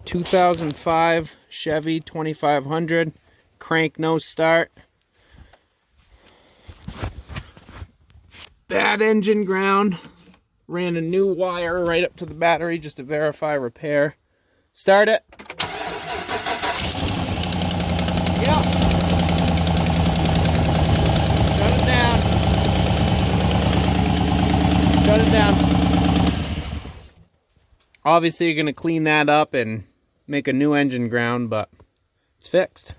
2005 Chevy 2500, crank no start. Bad engine ground. Ran a new wire right up to the battery just to verify repair. Start it. Yep. Shut it down. Shut it down. Obviously, you're going to clean that up and make a new engine ground, but it's fixed.